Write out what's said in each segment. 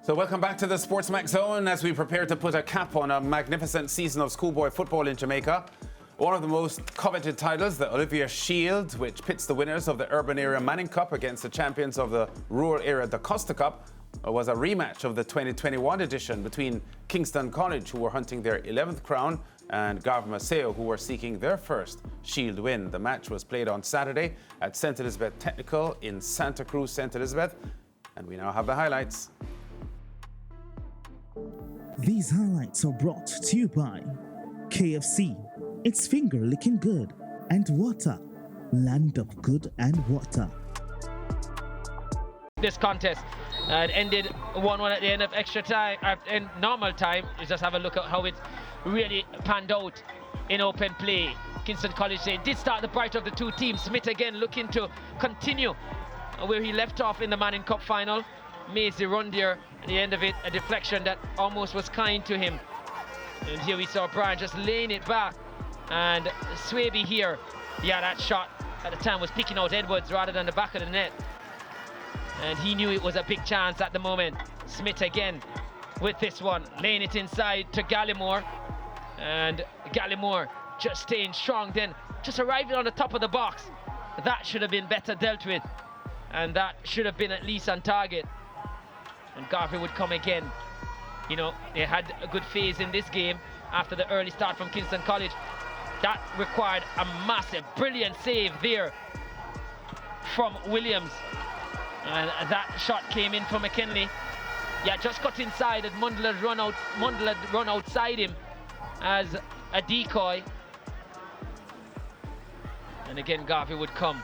So welcome back to the SportsMax Zone as we prepare to put a cap on a magnificent season of schoolboy football in Jamaica. One of the most coveted titles, the Olivier Shield, which pits the winners of the urban area Manning Cup against the champions of the rural area the Costa Cup, was a rematch of the 2021 edition between Kingston College, who were hunting their 11th crown, and Garvey, Maceo, who were seeking their first Shield win. The match was played on Saturday at St. Elizabeth Technical in Santa Cruz, St. Elizabeth, and we now have the highlights. These highlights are brought to you by KFC, it's finger licking good, and water, land of good and water. This contest it ended 1-1 at the end of extra time, in normal time. You just have a look at how it really panned out in open play. Kingston College, they did start the brighter of the two teams. Smith again looking to continue where he left off in the Manning Cup final. Maceo run there at the end of it, a deflection that almost was kind to him. And here we saw Brian just laying it back, and Swaby here, that shot at the time was picking out Edwards rather than the back of the net, and he knew it was a big chance at the moment. Smith again with this one, laying it inside to Gallimore, and Gallimore just staying strong, then just arriving on the top of the box. That should have been better dealt with, and that should have been at least on target. And Garvey would come again. You know, they had a good phase in this game after the early start from Kingston College. That required a massive, brilliant save there from Williams. And that shot came in from McKinley. Just got inside, and Mundell had run outside him as a decoy. And again, Garvey would come,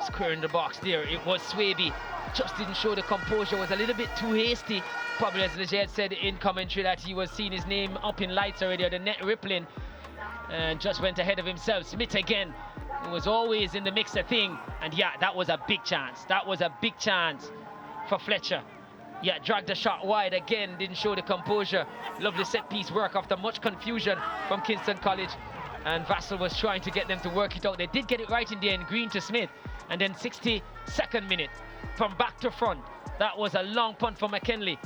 squaring the box there. It was Swaby. Just didn't show the composure, was a little bit too hasty. Probably, as Legere said in commentary, that he was seeing his name up in lights already, or the net rippling, and just went ahead of himself. Smith again, who was always in the mixer thing, and that was a big chance. That was a big chance for Fletcher. Dragged the shot wide again, didn't show the composure. Lovely set piece work after much confusion from Kingston College, and Vassell was trying to get them to work it out. They did get it right in the end, Green to Smith, and then 62nd minute, from back to front. That was a long punt for McKinley.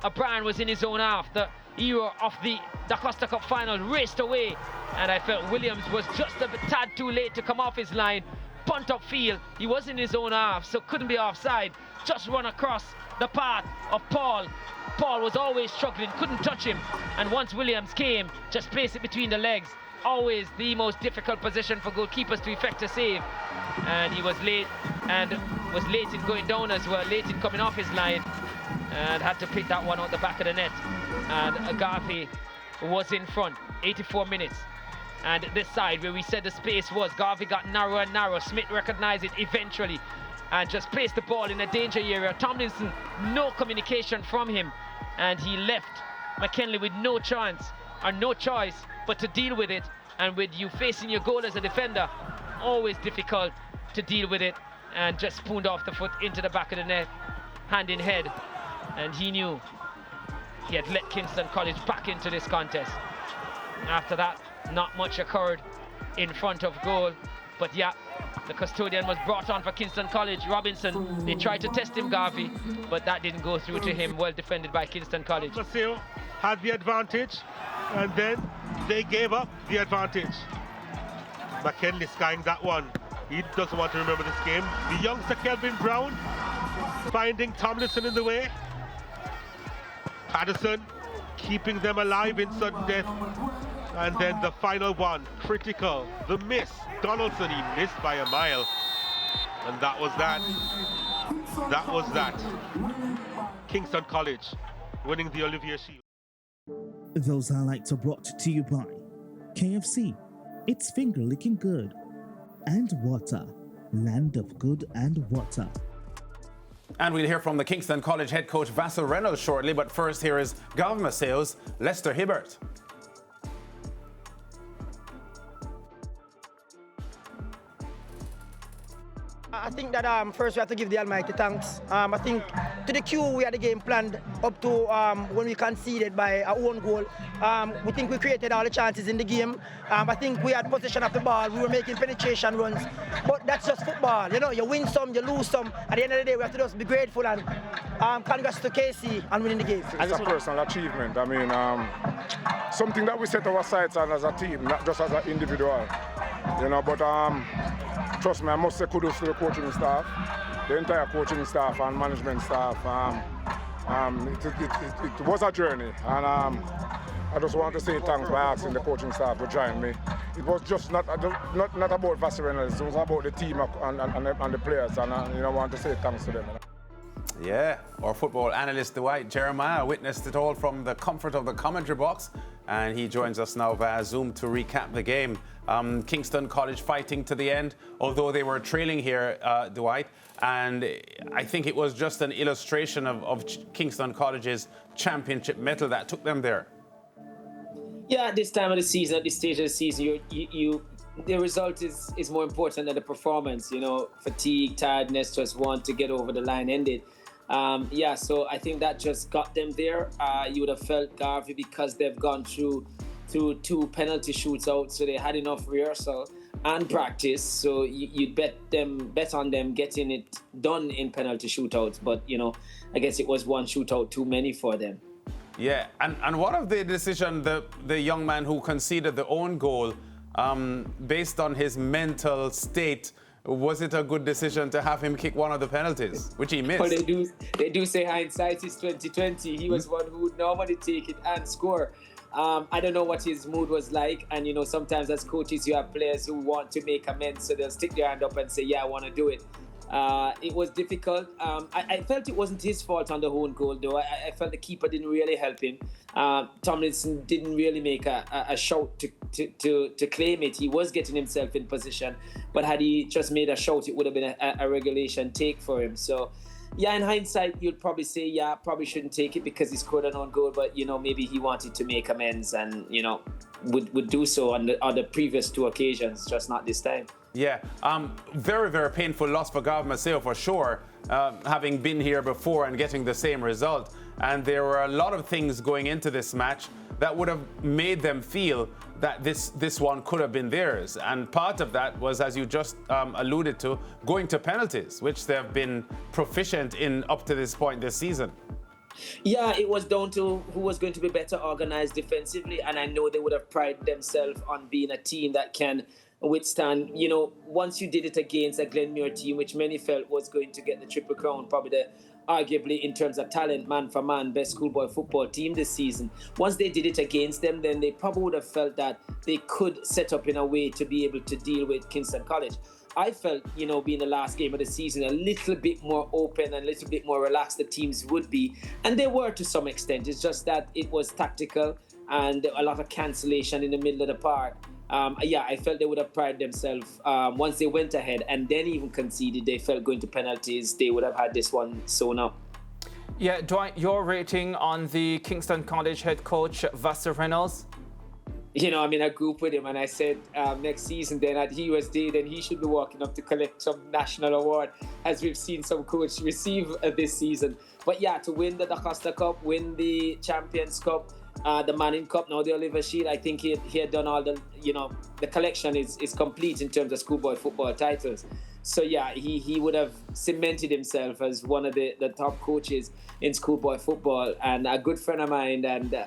O'Brien was in his own half. The hero of the Costa Cup final raced away, and I felt Williams was just a tad too late to come off his line. Punt upfield, he was in his own half, so couldn't be offside. Just run across the path of Paul. Paul was always struggling, couldn't touch him, and once Williams came, just placed it between the legs. Always the most difficult position for goalkeepers to effect a save, and he was late, and was late in going down as well, late in coming off his line, and had to pick that one out the back of the net. And Garvey was in front, 84 minutes, and this side where we said the space was, Garvey got narrower and narrower. Smith recognized it eventually and just placed the ball in a danger area. Tomlinson, no communication from him, and he left McKinley with no chance or no choice but to deal with it. And with you facing your goal as a defender, always difficult to deal with it, and just spooned off the foot into the back of the net, hand in head. And he knew he had let Kingston College back into this contest. After that, not much occurred in front of goal, but the custodian was brought on for Kingston College, Robinson. They tried to test him, Garvey, but that didn't go through to him. Well defended by Kingston College. Maceo had the advantage, and then they gave up the advantage. McKinley skying that one. He doesn't want to remember this game. The youngster Kelvin Brown finding Tomlinson in the way. Patterson keeping them alive in sudden death. And then the final one, critical, the miss. Donaldson, he missed by a mile. And that was that. That was that. Kingston College winning the Olivier Shield. Those highlights are brought to you by KFC, it's finger licking good, and water, land of good and water. And we'll hear from the Kingston College head coach Vassell Reynolds shortly, but first here is Garvey Maceo's Lester Hibbert. I think that first we have to give the Almighty thanks. I think to the cue we had the game planned up to when we conceded by our own goal. We think we created all the chances in the game. I think we had possession of the ball. We were making penetration runs. But that's just football. You know, you win some, you lose some. At the end of the day, we have to just be grateful and congrats to KC on winning the game. It's a personal achievement. I mean, something that we set our sights on as a team, not just as an individual. You know, but trust me, I must say kudos to the coaching staff, the entire coaching staff and management staff. It was a journey, and I just want to say thanks by asking the coaching staff to join me. It was just not about Vassar Reynolds, it was about the team and the players, and I want to say thanks to them. Yeah, our football analyst Dwight Jeremiah witnessed it all from the comfort of the commentary box, and he joins us now via Zoom to recap the game. Kingston College fighting to the end, although they were trailing here, Dwight, and I think it was just an illustration of Kingston College's championship mettle that took them there. Yeah, at this time of the season, at this stage of the season, the result is more important than the performance. You know, fatigue, tiredness, just want to get over the line ended. So I think that just got them there. You would have felt Garvey because they've gone through 2 penalty shootouts, so they had enough rehearsal and practice. So you'd bet on them getting it done in penalty shootouts. But I guess it was 1 shootout too many for them. Yeah, and what of the decision, the young man who conceded the own goal, based on his mental state? Was it a good decision to have him kick one of the penalties, which he missed? Well, they do say hindsight is 20/20. He was one who would normally take it and score. I don't know what his mood was like, and sometimes as coaches you have players who want to make amends, so they'll stick their hand up and say, "Yeah, I want to do it." It was difficult. I felt it wasn't his fault on the own goal, though. I felt the keeper didn't really help him. Tomlinson didn't really make a shout to claim it. He was getting himself in position, but had he just made a shout, it would have been a regulation take for him. So, yeah, in hindsight, you'd probably say, yeah, probably shouldn't take it because he scored an own goal, but, maybe he wanted to make amends and, would do so on the previous 2 occasions, just not this time. Yeah, very, very painful loss for Garvey Maceo for sure, having been here before and getting the same result. And there were a lot of things going into this match that would have made them feel that this one could have been theirs. And part of that was, as you just alluded to, going to penalties, which they've been proficient in up to this point this season. Yeah, it was down to who was going to be better organized defensively, and I know they would have prided themselves on being a team that can withstand, once you did it against a Glenmuir team, which many felt was going to get the Triple Crown, probably arguably in terms of talent, man for man, best schoolboy football team this season. Once they did it against them, then they probably would have felt that they could set up in a way to be able to deal with Kingston College. I felt, being the last game of the season, a little bit more open and a little bit more relaxed the teams would be. And they were to some extent. It's just that it was tactical and a lot of cancellation in the middle of the park. I felt they would have prided themselves once they went ahead and then even conceded. They felt going to penalties, they would have had this one sewn up. Yeah, Dwight, your rating on the Kingston College head coach, Vassar Reynolds? I grew up with him and I said next season then at USD, then he should be walking up to collect some national award, as we've seen some coach receive this season. But yeah, to win the Da Costa Cup, win the Champions Cup, the Manning Cup, now the Olivier Shield, I think he had done all the, the collection is complete in terms of schoolboy football titles. So yeah, he would have cemented himself as one of the top coaches in schoolboy football and a good friend of mine. And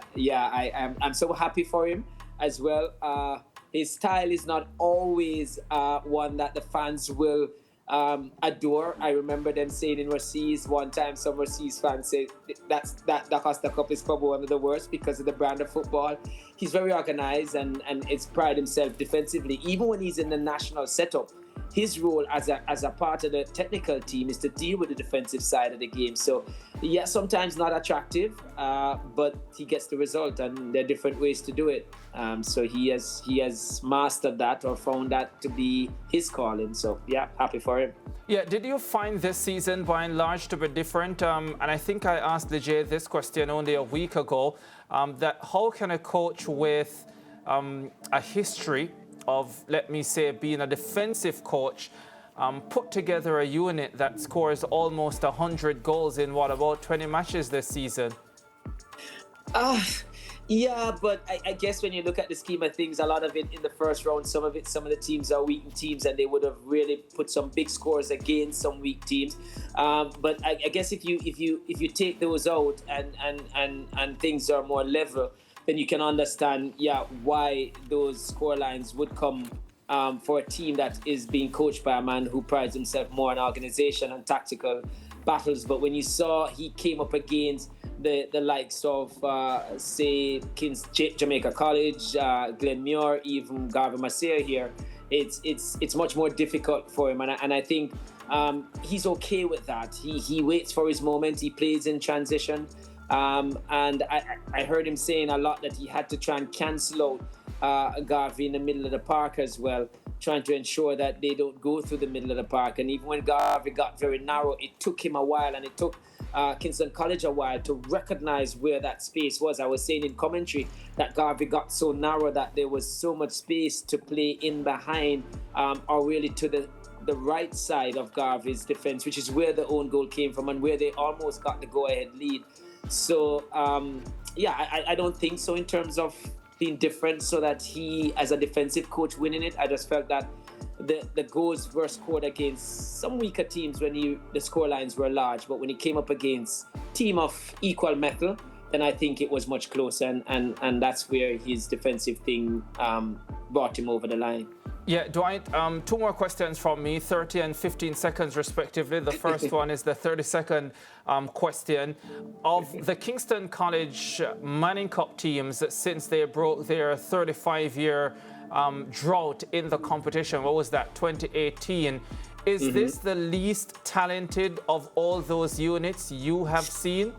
I'm so happy for him as well. His style is not always one that the fans will adore. I remember them saying in Rossies one time, some Rossies fans said that Da Costa Cup is probably one of the worst because of the brand of football. He's very organized and it's pride himself defensively. Even when he's in the national setup, his role as a part of the technical team is to deal with the defensive side of the game. So, yeah, sometimes not attractive, but he gets the result, and there are different ways to do it. So he has mastered that or found that to be his calling. So, yeah, happy for him. Yeah, did you find this season by and large to be different? And I think I asked Olivier this question only a week ago, that how can a coach with a history of, let me say, being a defensive coach, put together a unit that scores almost 100 goals in, about 20 matches this season? Yeah, but I guess when you look at the scheme of things, a lot of it in the first round, some of the teams are weak teams, and they would have really put some big scores against some weak teams. But I guess if you take those out and things are more level, then you can understand, why those score lines would come for a team that is being coached by a man who prides himself more on organization and tactical battles. But when you saw he came up against the likes of, say, Jamaica College, Glenmuir, even Garvey Maceo here, it's much more difficult for him. And I think he's okay with that. He waits for his moment. He plays in transition. And I heard him saying a lot that he had to try and cancel out Garvey in the middle of the park as well, trying to ensure that they don't go through the middle of the park. And even when Garvey got very narrow, it took him a while, and it took Kingston College a while to recognize where that space was. I was saying in commentary that Garvey got so narrow that there was so much space to play in behind, or really to the right side of Garvey's defense, which is where the own goal came from and where they almost got the go-ahead lead. So, I don't think so in terms of being different, so that he, as a defensive coach, winning it. I just felt that the goals were scored against some weaker teams when the score lines were large, but when he came up against team of equal mettle, then I think it was much closer, and that's where his defensive thing brought him over the line. Yeah, Dwight, 2 more questions from me, 30 and 15 seconds respectively. The first one is the 30-second question. Of the Kingston College Manning Cup teams, since they broke their 35-year drought in the competition, what was that, 2018, is this the least talented of all those units you have seen?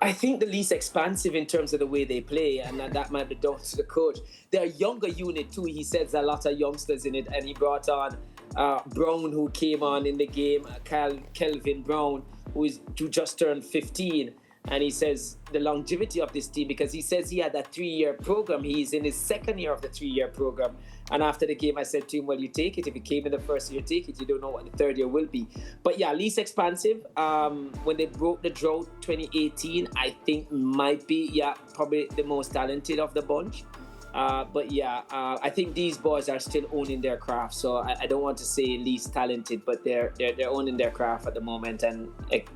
I think the least expansive in terms of the way they play, and that might be down to the coach. They're a younger unit too. He says a lot of youngsters in it, and he brought on Brown, who came on in the game, Kelvin Brown, who just turned 15. And he says the longevity of this team, because he says he had a 3-year program. He's in his 2nd year of the 3-year program. And after the game, I said to him, well, you take it. If you came in the first year, take it. You don't know what the 3rd year will be. But yeah, least expansive. When they broke the drought 2018, I think might be, probably the most talented of the bunch. I think these boys are still owning their craft. So I don't want to say least talented, but they're owning their craft at the moment. And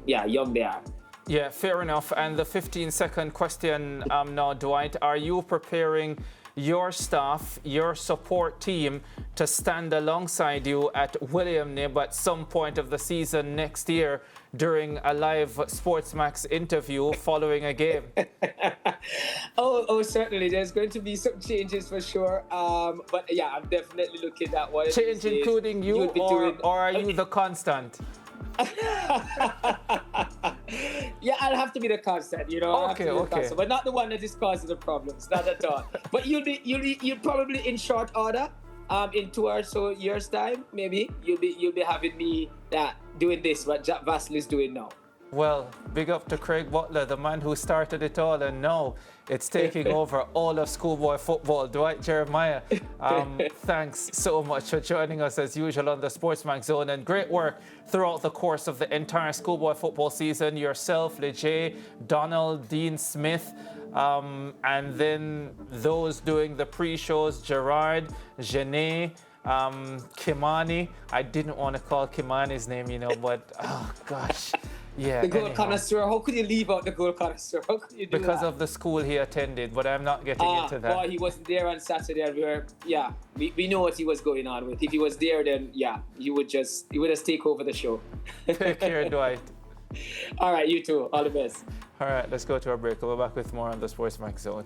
young they are. Yeah, fair enough. And the 15-second question now, Dwight, are you preparing your staff, your support team to stand alongside you at William Nib at some point of the season next year during a live SportsMax interview following a game? Oh, certainly. There's going to be some changes for sure. But yeah, I'm definitely looking at what change including you, or are you the constant? Yeah, I'll have to be the constant, Okay. Constant, but not the one that is causing the problems, not at all. But you'll probably in short order, in 2 or so years' time, maybe you'll be having me doing this, what Jack Vassell is doing now. Well, big up to Craig Butler, the man who started it all, and now it's taking over all of schoolboy football. Dwight Jeremiah, thanks so much for joining us as usual on the SportsMax Zone, and great work throughout the course of the entire schoolboy football season. Yourself, Leger, Donald, Dean Smith, and then those doing the pre-shows, Gerard, Janae, Kimani. I didn't want to call Kimani's name, but oh gosh. Yeah, the goal connoisseur. How could you leave out the goal connoisseur? How could you do because that? of the school he attended, but I'm not getting into that. Well, he wasn't there on Saturday, and we know what he was going on with. If he was there, then he would just take over the show. Take care, Dwight. All right, you too. All the best. All right, let's go to our break. We'll be back with more on the SportsMax Zone.